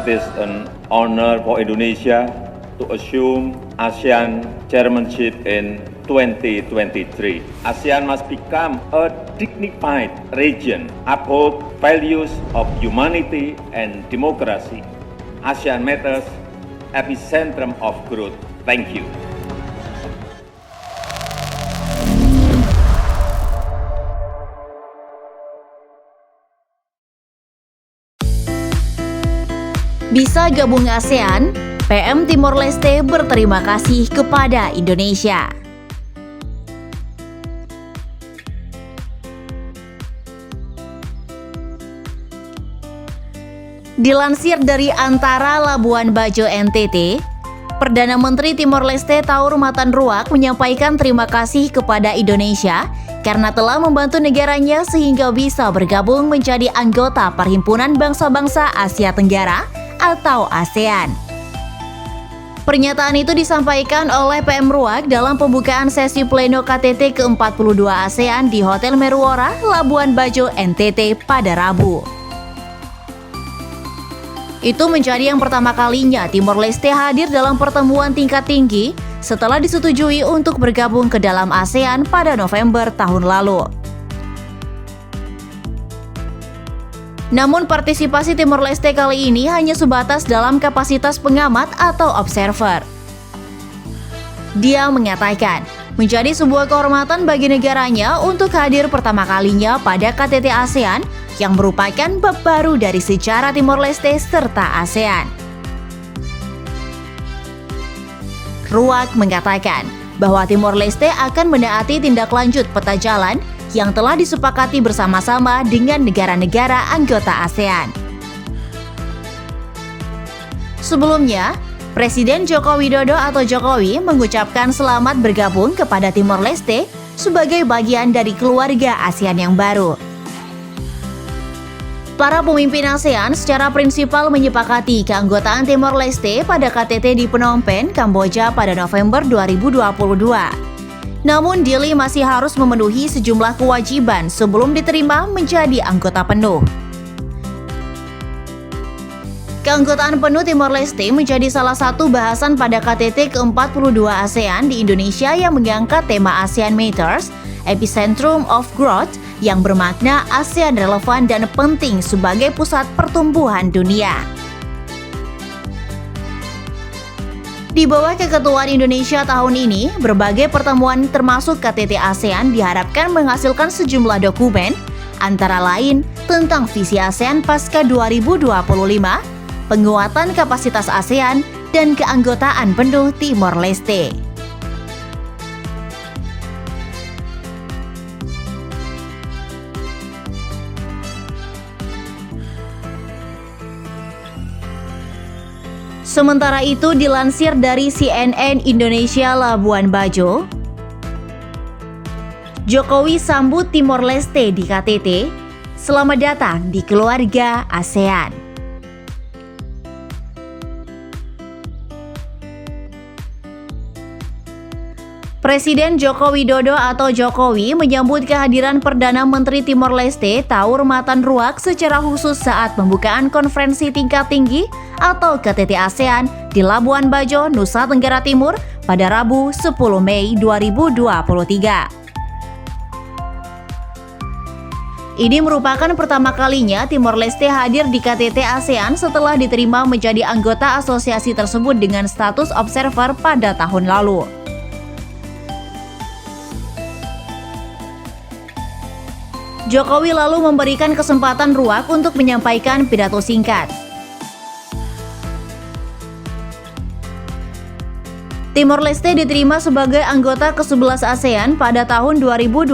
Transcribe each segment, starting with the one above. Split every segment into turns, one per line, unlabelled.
It is an honor for Indonesia to assume ASEAN chairmanship in 2023. ASEAN must become a dignified region, uphold values of humanity and democracy. ASEAN Matters, epicentrum of growth. Thank you.
Bisa gabung ASEAN, PM Timor Leste berterima kasih kepada Indonesia. Dilansir dari Antara Labuan Bajo NTT, Perdana Menteri Timor Leste Taur Matan Ruak menyampaikan terima kasih kepada Indonesia karena telah membantu negaranya sehingga bisa bergabung menjadi anggota Perhimpunan Bangsa-Bangsa Asia Tenggara atau ASEAN. Pernyataan itu disampaikan oleh PM Ruak dalam pembukaan sesi pleno KTT ke-42 ASEAN di Hotel Meruora, Labuan Bajo, NTT pada Rabu. Itu menjadi yang pertama kalinya Timor Leste hadir dalam pertemuan tingkat tinggi setelah disetujui untuk bergabung ke dalam ASEAN pada November tahun lalu. Namun partisipasi Timor Leste kali ini hanya sebatas dalam kapasitas pengamat atau observer. Dia mengatakan, menjadi sebuah kehormatan bagi negaranya untuk hadir pertama kalinya pada KTT ASEAN yang merupakan bab baru dari sejarah Timor Leste serta ASEAN. Ruak mengatakan bahwa Timor Leste akan menaati tindak lanjut peta jalan yang telah disepakati bersama-sama dengan negara-negara anggota ASEAN. Sebelumnya, Presiden Joko Widodo atau Jokowi mengucapkan selamat bergabung kepada Timor Leste sebagai bagian dari keluarga ASEAN yang baru. Para pemimpin ASEAN secara prinsipal menyepakati keanggotaan Timor Leste pada KTT di Phnom Penh, Kamboja pada November 2022. Namun Dili masih harus memenuhi sejumlah kewajiban sebelum diterima menjadi anggota penuh. Keanggotaan penuh Timor Leste menjadi salah satu bahasan pada KTT ke-42 ASEAN di Indonesia yang mengangkat tema ASEAN Matters, epicentrum of growth, yang bermakna ASEAN relevan dan penting sebagai pusat pertumbuhan dunia. Di bawah keketuaan Indonesia tahun ini, berbagai pertemuan termasuk KTT ASEAN diharapkan menghasilkan sejumlah dokumen, antara lain tentang visi ASEAN pasca 2025, penguatan kapasitas ASEAN, dan keanggotaan penuh Timor Leste. Sementara itu, dilansir dari CNN Indonesia Labuan Bajo, Jokowi sambut Timor Leste di KTT, selamat datang di keluarga ASEAN. Presiden Joko Widodo atau Jokowi menyambut kehadiran Perdana Menteri Timor Leste Taur Matan Ruak secara khusus saat pembukaan konferensi tingkat tinggi atau KTT ASEAN di Labuan Bajo, Nusa Tenggara Timur pada Rabu 10 Mei 2023. Ini merupakan pertama kalinya Timor Leste hadir di KTT ASEAN setelah diterima menjadi anggota asosiasi tersebut dengan status observer pada tahun lalu. Jokowi lalu memberikan kesempatan Ruak untuk menyampaikan pidato singkat. Timor Leste diterima sebagai anggota ke-11 ASEAN pada tahun 2022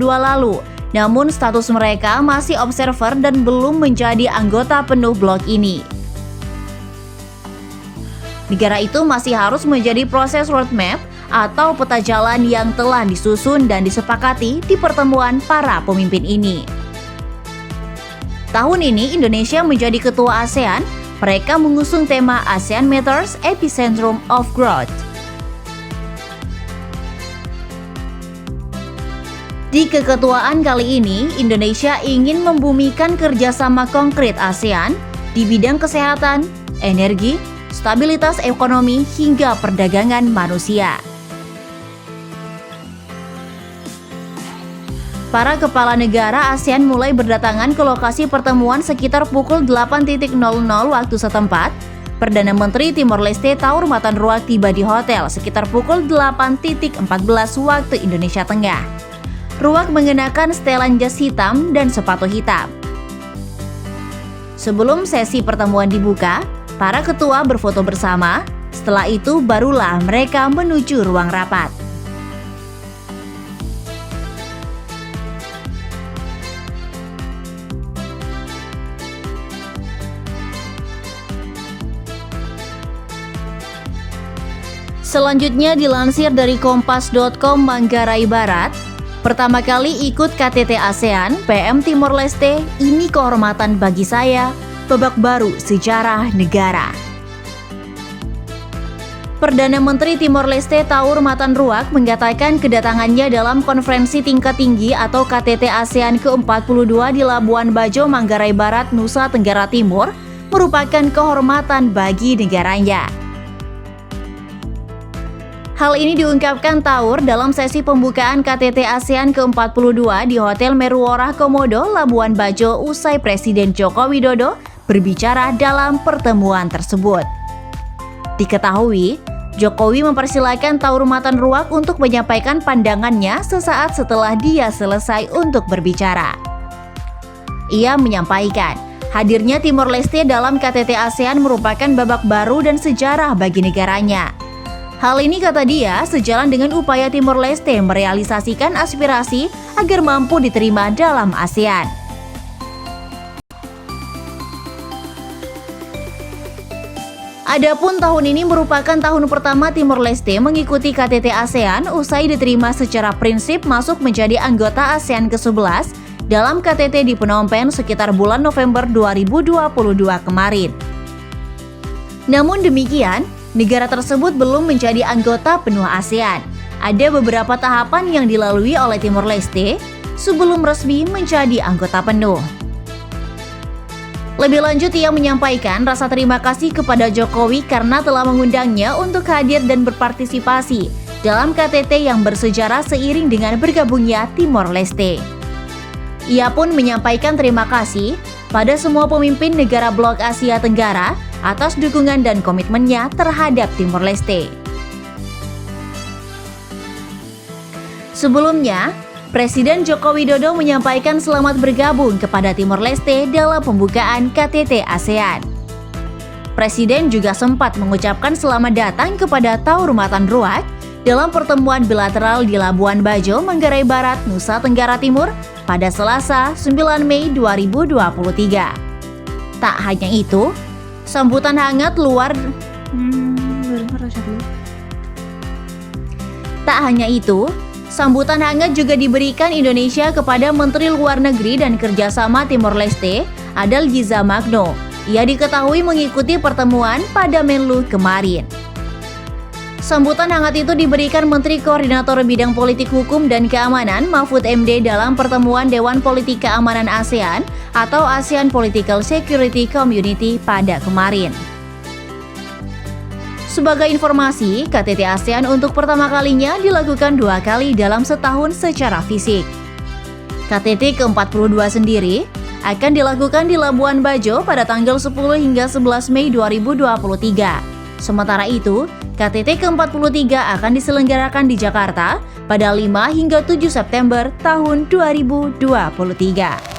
lalu, namun status mereka masih observer dan belum menjadi anggota penuh blok ini. Negara itu masih harus menjadi proses roadmap atau peta jalan yang telah disusun dan disepakati di pertemuan para pemimpin ini. Tahun ini Indonesia menjadi ketua ASEAN, mereka mengusung tema ASEAN Matters, Epicentrum of Growth. Di keketuaan kali ini, Indonesia ingin membumikan kerjasama konkret ASEAN di bidang kesehatan, energi, stabilitas ekonomi, hingga perdagangan manusia. Para kepala negara ASEAN mulai berdatangan ke lokasi pertemuan sekitar pukul 8.00 waktu setempat. Perdana Menteri Timor Leste Taur Matan Ruak tiba di hotel sekitar pukul 8.14 waktu Indonesia Tengah. Ruak mengenakan setelan jas hitam dan sepatu hitam. Sebelum sesi pertemuan dibuka, para ketua berfoto bersama. Setelah itu barulah mereka menuju ruang rapat. Selanjutnya dilansir dari kompas.com Manggarai Barat, pertama kali ikut KTT ASEAN, PM Timor Leste, ini kehormatan bagi saya, babak baru sejarah negara. Perdana Menteri Timor Leste Taur Matan Ruak mengatakan kedatangannya dalam konferensi tingkat tinggi atau KTT ASEAN ke-42 di Labuan Bajo, Manggarai Barat, Nusa Tenggara Timur merupakan kehormatan bagi negaranya. Hal ini diungkapkan Taur dalam sesi pembukaan KTT ASEAN ke-42 di Hotel Meruorah Komodo, Labuan Bajo usai Presiden Joko Widodo berbicara dalam pertemuan tersebut. Diketahui, Jokowi mempersilahkan Taur Matan Ruak untuk menyampaikan pandangannya sesaat setelah dia selesai untuk berbicara. Ia menyampaikan, hadirnya Timor Leste dalam KTT ASEAN merupakan babak baru dan sejarah bagi negaranya. Hal ini, kata dia, sejalan dengan upaya Timor Leste merealisasikan aspirasi agar mampu diterima dalam ASEAN. Adapun tahun ini merupakan tahun pertama Timor Leste mengikuti KTT ASEAN usai diterima secara prinsip masuk menjadi anggota ASEAN ke-11 dalam KTT di Phnom Penh sekitar bulan November 2022 kemarin. Namun demikian, negara tersebut belum menjadi anggota penuh ASEAN. Ada beberapa tahapan yang dilalui oleh Timor Leste sebelum resmi menjadi anggota penuh. Lebih lanjut, ia menyampaikan rasa terima kasih kepada Jokowi karena telah mengundangnya untuk hadir dan berpartisipasi dalam KTT yang bersejarah seiring dengan bergabungnya Timor Leste. Ia pun menyampaikan terima kasih pada semua pemimpin negara blok Asia Tenggara atas dukungan dan komitmennya terhadap Timor Leste. Sebelumnya, Presiden Joko Widodo menyampaikan selamat bergabung kepada Timor Leste dalam pembukaan KTT ASEAN. Presiden juga sempat mengucapkan selamat datang kepada Taur Matan Ruak dalam pertemuan bilateral di Labuan Bajo, Manggarai Barat, Nusa Tenggara Timur pada Selasa 9 Mei 2023. Tak hanya itu, sambutan hangat sambutan hangat juga diberikan Indonesia kepada Menteri Luar Negeri dan Kerjasama Timor Leste, Adel Giza Magno. Ia diketahui mengikuti pertemuan pada Menlu kemarin. Sambutan hangat itu diberikan Menteri Koordinator Bidang Politik Hukum dan Keamanan Mahfud MD dalam pertemuan Dewan Politik Keamanan ASEAN atau ASEAN Political Security Community pada kemarin. Sebagai informasi, KTT ASEAN untuk pertama kalinya dilakukan 2 kali dalam setahun secara fisik. KTT ke-42 sendiri akan dilakukan di Labuan Bajo pada tanggal 10 hingga 11 Mei 2023. Sementara itu, KTT ke-43 akan diselenggarakan di Jakarta pada 5 hingga 7 September tahun 2023.